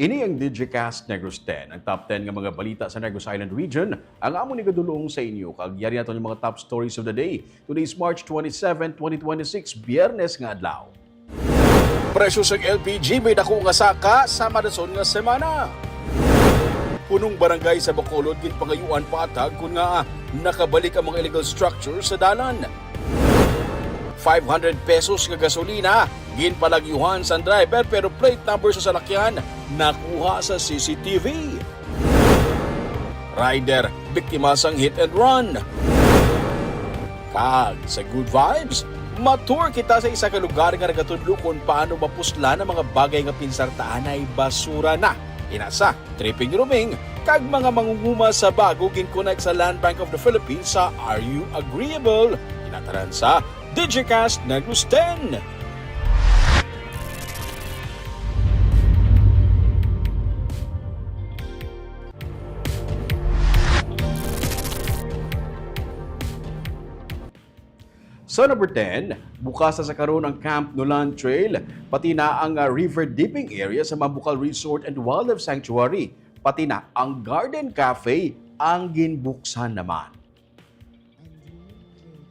Ini ang Digicast Negros 10, ang top 10 nga mga balita sa Negros Island Region. Ang amo ni gadulong sa inyo, kagyari nato yung mga top stories of the day. Today is March 27, 2026, Biyernes nga adlaw. Presyo sa LPG may dako nga saka sa madason nga semana. Punong barangay sa Bacolod ginpangayuan patag kun nga nakabalik ang mga illegal structure sa dalan. 500 pesos nga gasolina ginpalagyuhan sa driver pero plate number sa salakyan nakuha sa CCTV. Rider biktima sang hit and run. Kag sa good vibes, matur kita sa isa ka lugar nga nagatudlo kung paano mapusla ng mga bagay nga pinsartaan ay basura na. Inasa, tripping rooming, kag mga mangunguma sa bago ginkonek sa Land Bank of the Philippines sa Are You Agreeable? Inataran sa Digicast Negros 10. Sa number 10, bukas sa karon ang Camp Nulan Trail, pati na ang river dipping area sa Mambukal Resort and Wildlife Sanctuary, pati na ang Garden Cafe ang ginbuksan naman.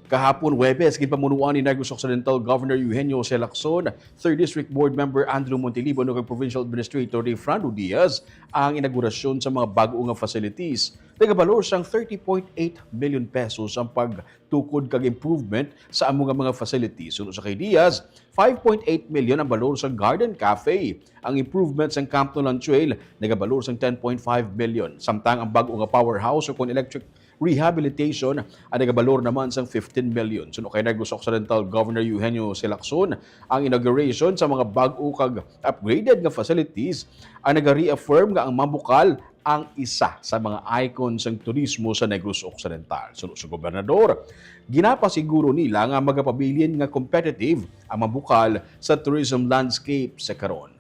Kahapon Huwebes, ginpamunuan ni Negros Occidental Governor Eugenio C. Lacson, 3rd District Board Member Andrew Montilivo ug Provincial Administrator Fernando Diaz ang inaugurasyon sa mga bago nga facilities. Nagabalor sang 30.8 million pesos ang pagtukod kag improvement sa among mga facilities. Sunod sa kay Diaz, 5.8 million ang balor sa Garden Cafe. Ang improvements sa Camp Nulan Trail nagabalor sang 10.5 million. Samtang ang bago nga powerhouse o kung electric rehabilitation ang nagabalor naman sang 15 million. Sunod kay Negros Occidental Governor Eugenio C. Lacson, ang inauguration sa mga bago kag upgraded nga facilities ang naga-reaffirm nga ang Mambukal ang isa sa mga icons ng turismo sa Negros Occidental. Sunod sa gobernador, ginapasiguro nila nga magapabilin nga competitive ang Mambukal sa tourism landscape sa karon.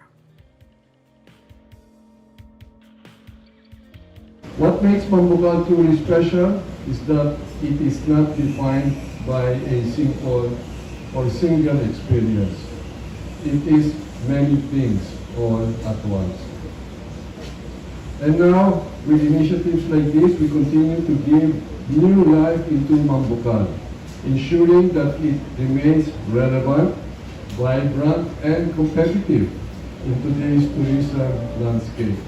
What makes Mambukal truly special is that it is not defined by a simple or single experience. It is many things all at once. And now, with initiatives like this, we continue to give new life into Mambukal, ensuring that it remains relevant, vibrant, and competitive in today's tourism landscape.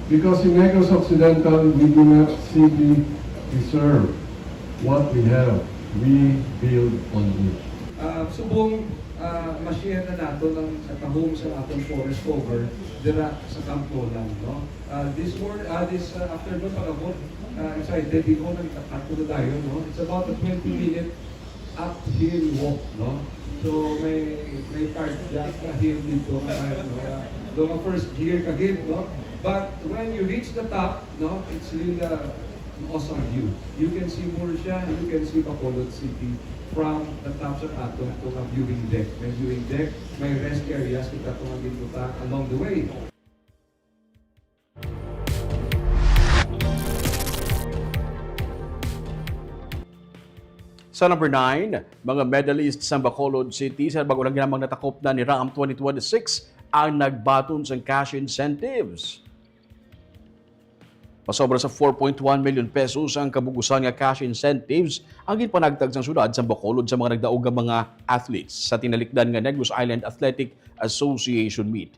Because in Negros Occidental, we do not simply preserve what we have, we build on it. Subong ma-share na nato ng katahom sa atong forest cover dira sa Camp Nulan, no? This afternoon pag-abot, excited dito na ikatakto na tayo, no? It's about a 20-minute uphill walk, no? So may part just na hill dito, no? Ang first gear kagib, no? But when you reach the top, no, it's really an awesome view. You can see Murcia, you can see Bacolod City from the top sa ato to a viewing deck. May viewing deck, may rest areas kita itong agintuta along the way. Sa number 9, mga medalists sa Bacolod City sa bago lang ginamang natakop na ni RAM 2026 ang nagbaton sa cash incentives. Pasobra sa 4.1 million pesos ang kabugusan nga cash incentives ang ginpanagtag sa syudad sa Bacolod sa mga nagdaog nga mga athletes sa tinalikdan nga Negros Island Athletic Association meet.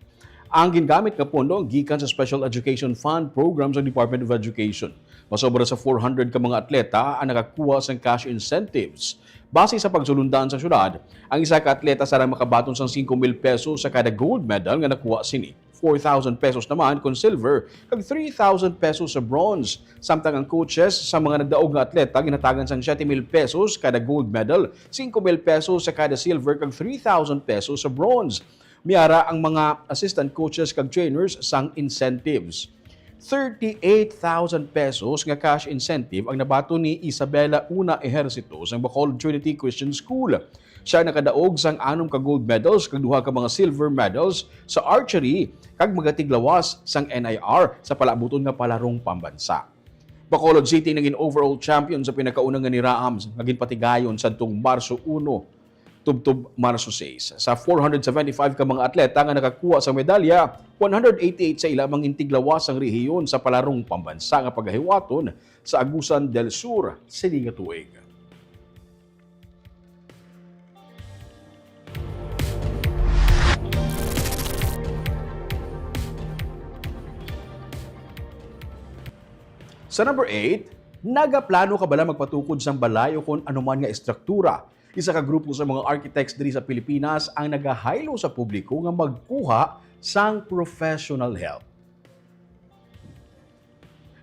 Ang gingamit nga pondo gikan sa Special Education Fund program sa Department of Education. Pasobra sa 400 ka mga atleta ang nakakuha sa cash incentives. Base sa pagsulundan sa syudad, ang isa ka atleta sarang makabaton sa 5,000 pesos sa kada gold medal nga nakuha sini. 4,000 pesos naman kung silver, kag 3,000 pesos sa bronze. Samtang ang coaches sa mga nagdaog nga atleta ginatagan sang 7,000 pesos kada gold medal, 5,000 pesos sa kada silver, kag 3,000 pesos sa bronze. Miara ang mga assistant coaches kag trainers sang incentives. 38,000 pesos nga cash incentive ang nabato ni Isabela Una Ejercito sa Bacolod Trinity Christian School. Siya nakadaog sang 6 ka gold medals kag 2 ka mga silver medals sa archery kag magatiglawas sang NIR sa palabuton nga palarong pambansa. Bacolod City naging overall champion sa pinakaunang nga ni Raams, naging patigayon sa Marso 1 tubtob Marso 6. Sa 475 ka mga atleta nga nakakuha sa medalya, 188 sa ilang intiglawas ang rehiyon sa palarong pambansa nga paghiwaton sa Agusan del Sur sini nga tuig. Sa number 8, nagaplano ka bala magpatukod sa balay o kung anuman nga estruktura. Isa ka grupo sa mga architects diri sa Pilipinas ang nagahaylo sa publiko nga magkuha sang professional help.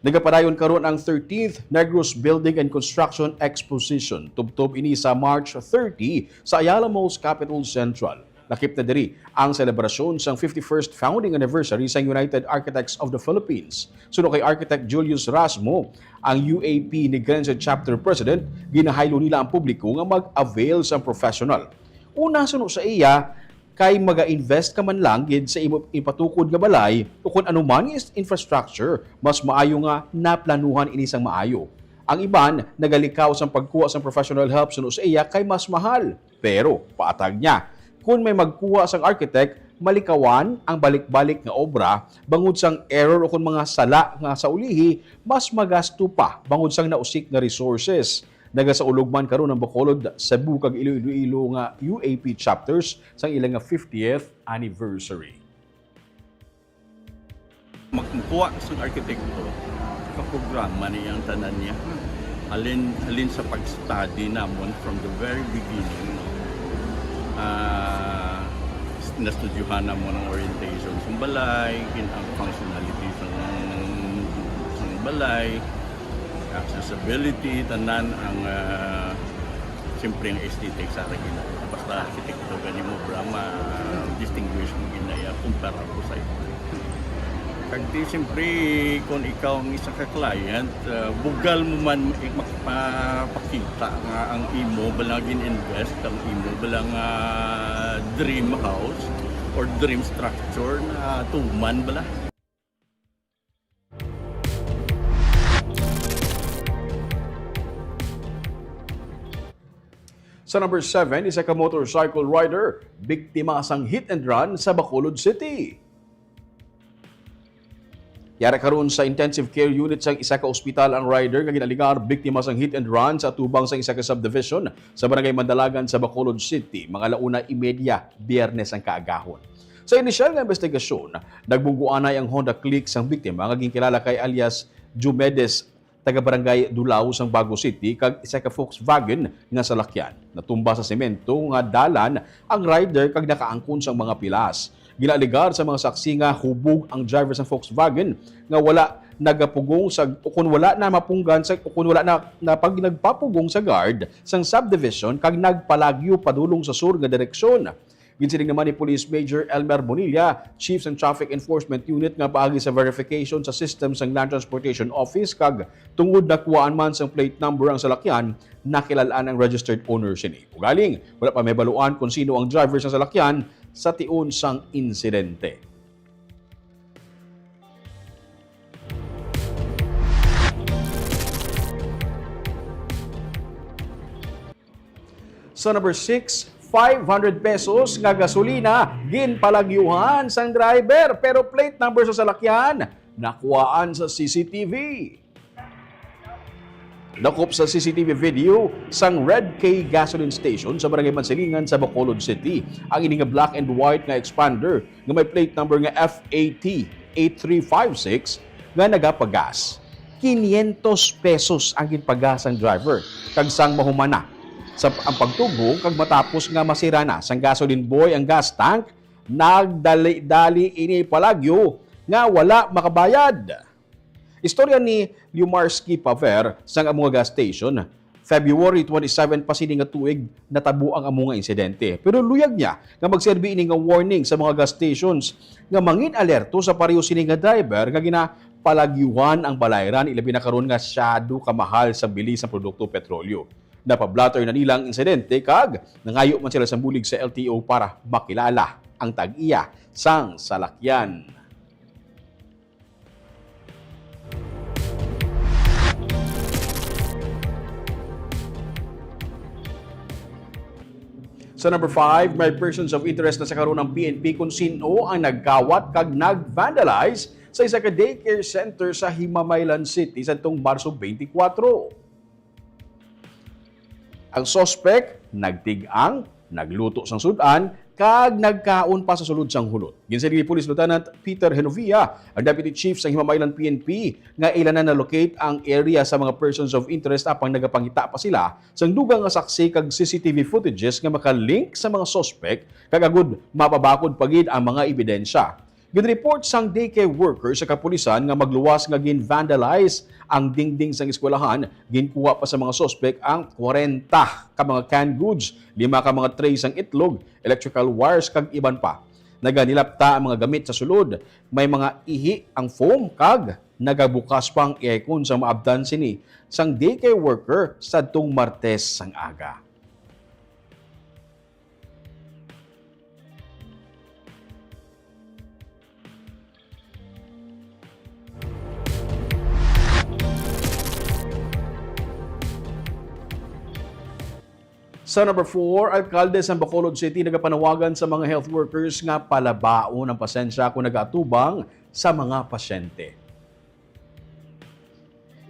Nagapadayon karon ang 13th Negros Building and Construction Exposition. Tubtob ini sa March 30 sa Ayala Malls Capitol Central. Lakip na diri ang selebrasyon sang 51st founding anniversary sa United Architects of the Philippines. Suno kay Architect Julius Rasmo, ang UAP Negrense Chapter President, ginahaylo nila ang publiko nga mag-avail sa professional. Una suno sa iya, kay maga-invest ka man lang gid sa ipatukod nga balay o kung anuman is infrastructure, mas maayo nga naplanuhan ini sang maayo. Ang iban, nagalikaw sa pagkuha sa professional help suno sa iya kay mas mahal. Pero, paatag niya, kung may magkuha sang architect, malikawan ang balik-balik nga obra, bangod sang error o kung mga sala nga sa ulihi, mas magasto pa bangod sang nausik nga resources. Naga sa ulugman karon ng Bacolod, Cebu kag Iloilo nga UAP chapters sang ilang nga 50th anniversary. Magkuha sa arkitekto, kaprograma niyang tanan niya. Alin sa pag-study namon from the very beginning. Nastudyuhan na mo ng orientation sa balay, ang functionality sa balay, accessibility, tanan ang siyempre ang aesthetics sa akin. Basta arkitekto gani mo brama distinguish mo ginaya kumpara ko sa ito. Kagdi siyempre kung ikaw ang isa ka client, bugal mo man makapakita nga ang imo balang invest ang imo balang dream house or dream structure na tuman bala. Sa number 7, isa ka motorcycle rider, biktima sang hit and run sa Bacolod City. Yara karon sa intensive care unit sang isa ka ospital ang rider nga ginaligar biktima sang hit and run sa tubang sang isa ka subdivision sa barangay Mandalagan sa Bacolod City mga 1:30 Biyernes ang kaagahon. Sa inisyal nga investigasyon, nagbungguanay ang Honda Click sang biktima nga ginkilala kay alias Jumedes taga barangay Dulao sang Bago City kag isa ka Volkswagen nga salakyan. Natumba sa semento nga dalan ang rider kag nakaangkon sang mga pilas. Ginaligar sa mga saksi nga hubog ang driver sa Volkswagen nga wala nagapugong sa kung wala na mapunggan sa kung wala na pag nagpapugong sa guard sang subdivision kag nagpalagyo padulong sa sur nga direksyon. Ginsiling naman ni Police Major Elmer Bonilla, Chief ng Traffic Enforcement Unit nga paagi sa verification sa system sang Land Transportation Office kag tungod nakuhaan man sang plate number ang salakyan, nakilalaan ang registered owner sini. Ugaling, wala pa may baluan kung sino ang driver sa salakyan sa tiun sang insidente. Sa number 6, 500 pesos nga gasolina ginpalagyuhan sang driver pero plate number sa salakyan nakuhaan sa CCTV. Nakop sa CCTV video sang Red K gasoline station sa barangay Mansilingan sa Bacolod City ang ini nga black and white nga expander nga may plate number nga FAT 8356 nga nagapagas. 500 pesos ang ginpagas ang driver kag sang mahumana sa ang pagtugong kag matapos nga masira na sang gasoline boy ang gas tank, nagdali-dali ini palagyo nga wala makabayad. Istorya ni Liumarski Paver sang among gas station, February 27 pa sini nga tuig natabo ang among insidente. Pero luyag niya nga magserbi ini nga warning sa mga gas stations nga mangin alerto sa pareho sini nga driver nga ginapalagyuhan ang balayran ilabi na karon nga syado kamahal sa bilis sa produkto petrolyo. Napablatter na nilang insidente kag nangayo man sila sa bulig sa LTO para makilala ang tag-iya sang salakyan. Sa number 5, may persons of interest na sa karon ng PNP kung sino ang nagkawat kag nag-vandalize sa isa ka daycare center sa Himamaylan City sa tong Marso 24. Ang suspect nagtigang, nagluto sang sudan, kag nagkaon pa sa sulod sang hulot. Ginsa ni Police Lieutenant Peter Henovia, ang Deputy Chief sa Himamaylan PNP, nga ilan na na-locate ang area sa mga persons of interest apang nagapangita pa sila sang dugang nga saksi kag CCTV footages nga makalink sa mga suspect kag agud mapabakod pagid ang mga ebidensya. Gin-report sang daycare worker sa kapulisan nga magluwas nga gin-vandalize ang dingding sang eskwelahan, ginkuha pa sa mga suspect ang 40 ka mga canned goods, 5 ka mga tray sang itlog, electrical wires kag iban pa. Naganilapta ang mga gamit sa sulod, may mga ihi ang foam kag nagabukas pang aircon sa maabdan sini sang daycare worker sa tung Martes sang aga. Sa number 4, alkalde sa Bacolod City nagapanawagan sa mga health workers nga palabaon ang pasensya kung nagatubang sa mga pasyente.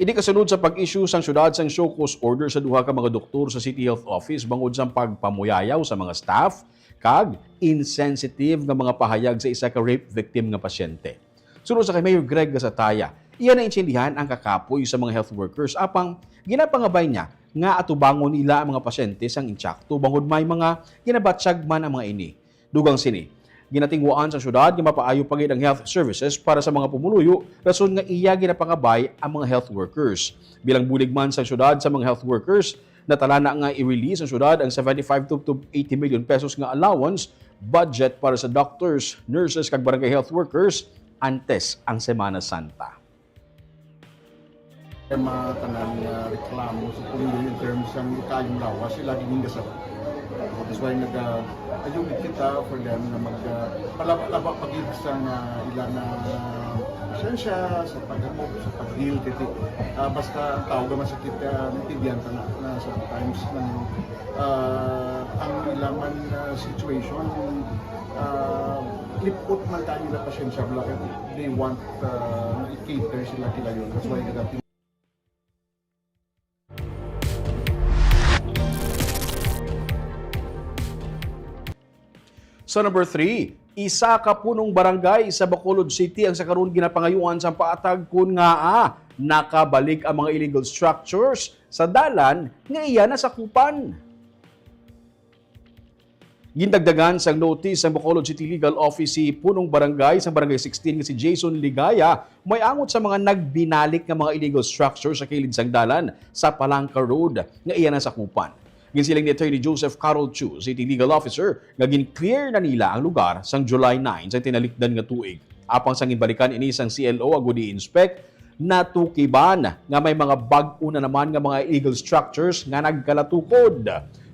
Ini kasunod sa pag-issue sang syudad sang show cause order sa duha ka mga doktor sa City Health Office bangod sa pagpamuyayaw sa mga staff kag insensitive nga mga pahayag sa isa ka rape victim nga pasyente. Sunod sa kay Mayor Greg Gasataya, iyan na intindihan ang kakapoy sa mga health workers apang ginapangabay niya nga atubangon nila ang mga pasyente sang intsakto bangod may mga ginabatsyag man ang mga ini. Dugang sini, ginatingwaan sa syudad nga mapaayo pagid ang health services para sa mga pumuluyo rason nga iya ginapangabay ang mga health workers. Bilang bulig man sa syudad sa mga health workers, natala na nga i-release ang syudad ang 75 to 80 million pesos nga allowance budget para sa doctors, nurses kag barangay health workers antes ang Semana Santa. Mga tanang reklamo sa pulido in terms ng kayong lawas, sila din sa that's why ayong kita for them na magpalaba pag-ibig sa ilan na pasensya, sa pag-amok, sa pag-deal, basta ang tao naman sa kita naintindihan na sometimes ang ilaman situation lipot man tayo na pasensya, they want i-cater sila kila yun, that's why nagating. Sa number 3, isa ka punong barangay sa Bacolod City ang sa karon ginapangayuan sa paatag kun nga nakabalik ang mga illegal structures sa dalan nga iya nasakupan. Gindagdagan sang notice sa Bacolod City Legal Office si punong barangay sa barangay 16 nga si Jason Ligaya may angot sa mga nagbinalik nga mga illegal structures sa kilid sang dalan sa Palangka Road nga iya nasakupan. Ginsiling ni Attorney Joseph Carol Chu, City Legal Officer, nga gin-clear na nila ang lugar sang July 9 sa tinalikdan nga tuig. Apang sang inbalikan ini sang CLO agud i-inspect, natukiban nga may mga bag-o na naman nga mga illegal structures nga nagkalatukod.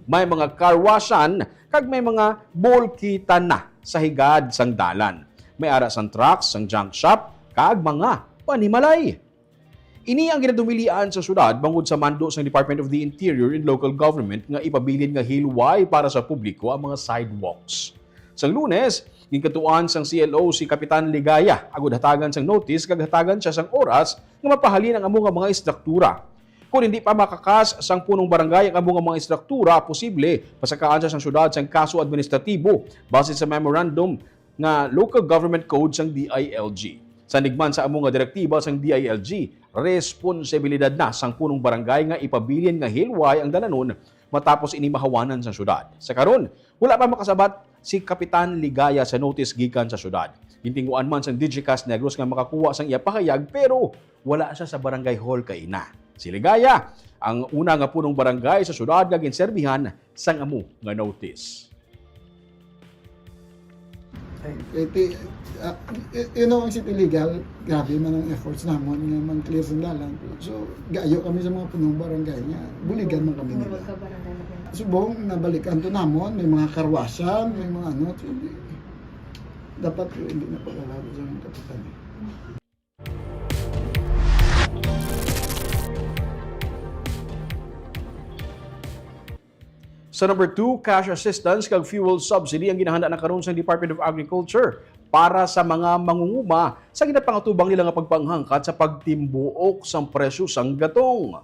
May mga car washan kag may mga bulkitan na sa higad sang dalan. May ara sang trucks, sang junk shop, kag mga panimalay. Ini ang ginadumilian sa syudad bangod sa mando sa Department of the Interior and Local Government nga ipabilin nga hilway para sa publiko ang mga sidewalks. Sa Lunes, ginkatuan sang CLO si Kapitan Ligaya agud hatagan sang notice kag hatagan siya sang oras nga mapahalin ang among mga istruktura. Kung hindi pa makakas sang punong barangay ang among mga istruktura, posible pasakaan siya sang syudad sang kaso administratibo base sa memorandum nga Local Government Code sang DILG. Sa nigman sa among direktiba sang DILG, responsibilidad na sang punong barangay nga ipabilin nga hilway ang dalanon matapos ini mahawanan sa syudad. Sa karon, wala pa makasabat si Kapitan Ligaya sa notice gikan sa syudad. Gintinguan man sang Digicast Negros nga makakuha sang iya pahayag pero wala siya sa barangay hall kay ina. Si Ligaya, ang una nga punong barangay sa syudad nga ginserbihan sang amo nga notice. Ang City Legal, grabe man ang efforts namon nga man-clear sa dalan. So, gayo kami sa mga punong barangay nga, buligan man kami nila. Subong, nabalikan to namon, may mga karwasan, may mga ano, so, dapat hindi na pag-alaro sa mga kapitan. Sa number 2, cash assistance kag fuel subsidy ang ginahanda na karon sa Department of Agriculture para sa mga mangunguma sa ginapangatubang nila nga pagpanghangkat sa pagtimbuok sang presyo sang gatong.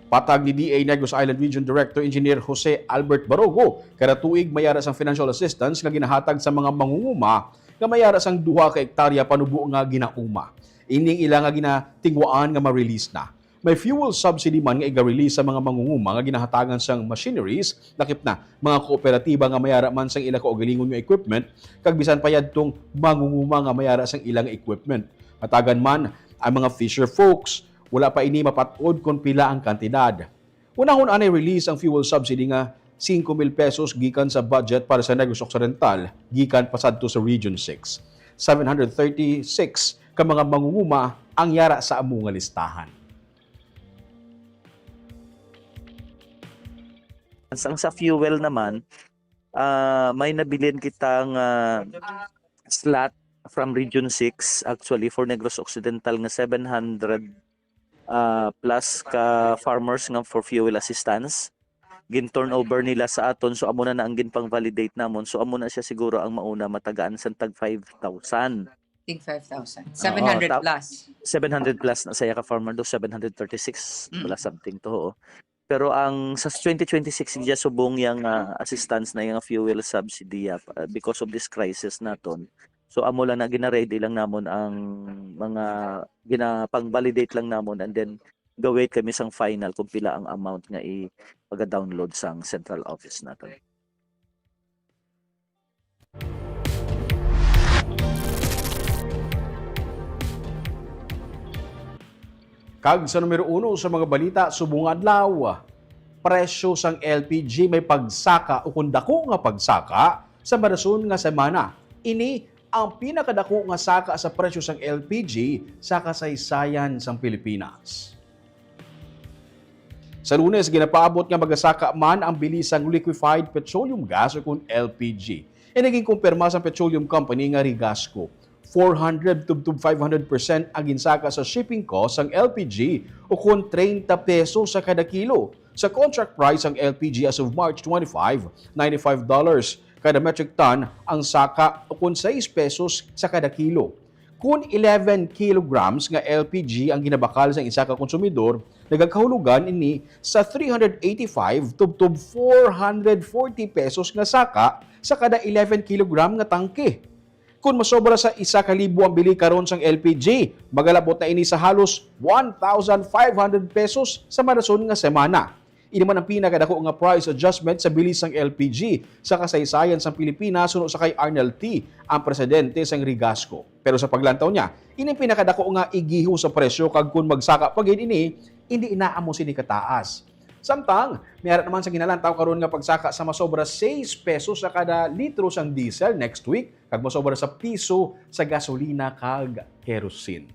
Patag ni DA Negros Island Region Director Engineer Jose Albert Barogo, kada tuig mayara sang financial assistance nga ginahatag sa mga mangunguma nga mayara sang 2 ka hektarya panubo nga ginauma. Ining ila nga ginatingwaan nga ma-release na. May fuel subsidy man nga iga-release sa mga mangunguma nga ginahatagan sang machineries, lakip na mga kooperatiba nga mayara man sang ila kaugalingon nga equipment, kag bisan pa yadtong mangunguma nga mayara sang ilang equipment. Hatagan man ang mga fisher folks, wala pa ini mapatod kung pila ang kantidad. Unahon anay release ang fuel subsidy nga 5,000 pesos gikan sa budget para sa Negros Occidental, gikan pasadto sa Region 6. 736 ka mga mangunguma ang yara sa amo nga listahan. Ang sa fuel naman, may nabilin kitang slot from Region 6 actually for Negros Occidental nga 700 plus ka farmers nga for fuel assistance. Gin-turnover nila sa aton, so amo na ang ginpang-validate namon. So amo na siya siguro ang mauna matagaan sa tag 5,000. Tig 5,000. 700 plus. 700 plus na saya ka farmer do 736 wala something to. Pero ang sa 2026 diya subong yang assistance na yung fuel subsidy because of this crisis naton. So amo lang na gina-ready lang namon ang mga ginapang-validate lang namon, and then gawait kami sang final kung pila ang amount nga i-download sang central office naton. Kag sa numero 1 sa mga balita subong adlaw, presyo sang LPG may pagsaka o kung dako nga pagsaka sa marason nga semana. Ini ang pinakadako nga saka sa presyo sang LPG sa kasaysayan sang Pilipinas. Sa Lunes, ginapaabot nga magasaka man ang bilisang liquefied petroleum gas o kung LPG. Naging kumpirma sa petroleum company nga Rigasco. 400 to 500% ang ginsaka sa shipping cost ang LPG o kung 30 pesos sa kada kilo. Sa contract price ang LPG as of March 25, $95 kada metric ton ang saka o kung 6 pesos sa kada kilo. Kung 11 kilograms nga LPG ang ginabakal sa isa ka konsumidor, nagakahulugan ini sa 385 to 440 pesos nga saka sa kada 11 kilogram nga tangke. Kung masobra sa 1,000 ang bili karon sang LPG, magalabot na ini sa halos 1,500 pesos sa marason nga semana. Ini man ang pinakadako nga price adjustment sa bilis sang LPG sa kasaysayan sang Pilipinas suno sa kay Arnel T, ang presidente sang Rigasco. Pero sa paglantaw niya, ini pinakadako nga igiho sa presyo kag kun magsaka pagid ini, hindi inaamo sini kataas. Samtang, mayroon naman sa ginalantaw karon nga pagsaka sa masobra 6 pesos sa kada litro sang diesel next week, kag masobra sa piso sa gasolina kag kerosene.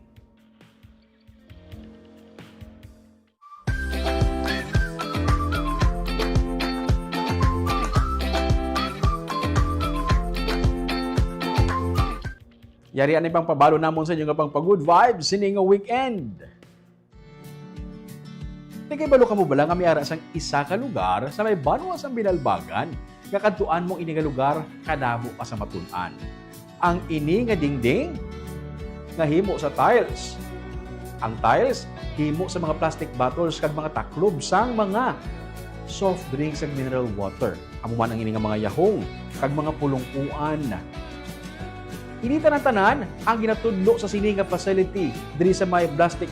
Yari ani pang pabalo namon sa inyo nga pang pag-good vibes sini nga weekend. Tigay balo ka mo bala nga miara sang isa ka lugar sa may banwa sang binalbagan nga kadtuan mo ini nga lugar kadamo ka sa matun-an. Ang ini nga dingding nga himo sa tiles. Ang tiles himo sa mga plastic bottles kag mga taklob sang mga soft drinks ag mineral water. Amo man ang ini nga mga yahong kag mga pulong-uan. Ini tanan-tanan ang ginatudlo sa sini nga facility diri sa may plastic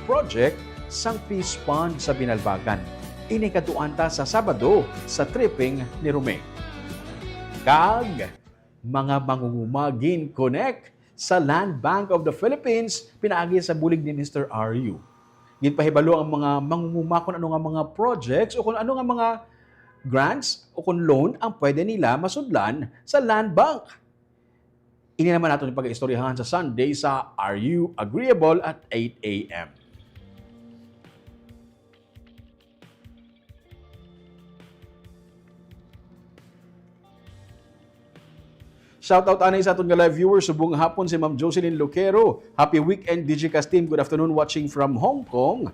project sang Peace Pond sa Binalbagan. Ini katuan ta sa Sabado sa tripping ni Rome. Kag mga mangungumagin connect sa Land Bank of the Philippines pinaagi sa bulig ni Mr. Ryu. Ginpahibalo ang mga mangunguma kung ano nga mga projects o kung ano nga mga grants o kung loan ang pwede nila masudlan sa Land Bank. Ini naman natin yung pag-istoryahan sa Sunday sa Are You Agreeable at 8 a.m. Shoutout anay sa atong live viewers subong hapon si Ma'am Jocelyn Lucero. Happy weekend DigiCast team. Good afternoon watching from Hong Kong.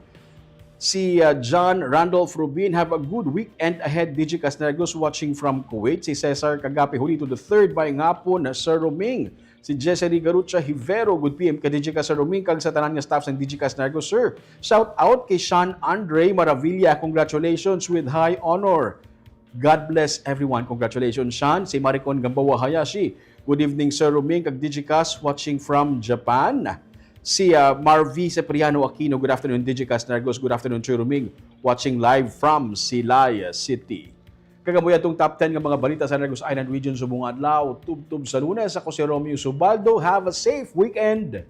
Si John Randolph Rubin, have a good weekend ahead. DJ Casnergos watching from Kuwait. Si Cesar Kagapi, huli to the third by ngapon, Sir Roming. Si Jessery Garucha Hivero, good PM ka DJ Sir Roming, kag sa tanan nga staff ng DJ Casnergos, sir. Shout out kay Sean Andre Maravilla. Congratulations with high honor. God bless everyone. Congratulations, Sean. Si Maricon Gambawa Hayashi. Good evening, Sir Roming, kag DJ Cas watching from Japan. Si Marvi Cipriano Aquino, good afternoon. DJ Casnergos, good afternoon. Sir Roming, watching live from Silaya City. Kagamuya itong top 10 ng mga balita sa Negros Island Region subong adlaw. Tubtub sa Lunes. Ako si Romeo Subaldo. Have a safe weekend.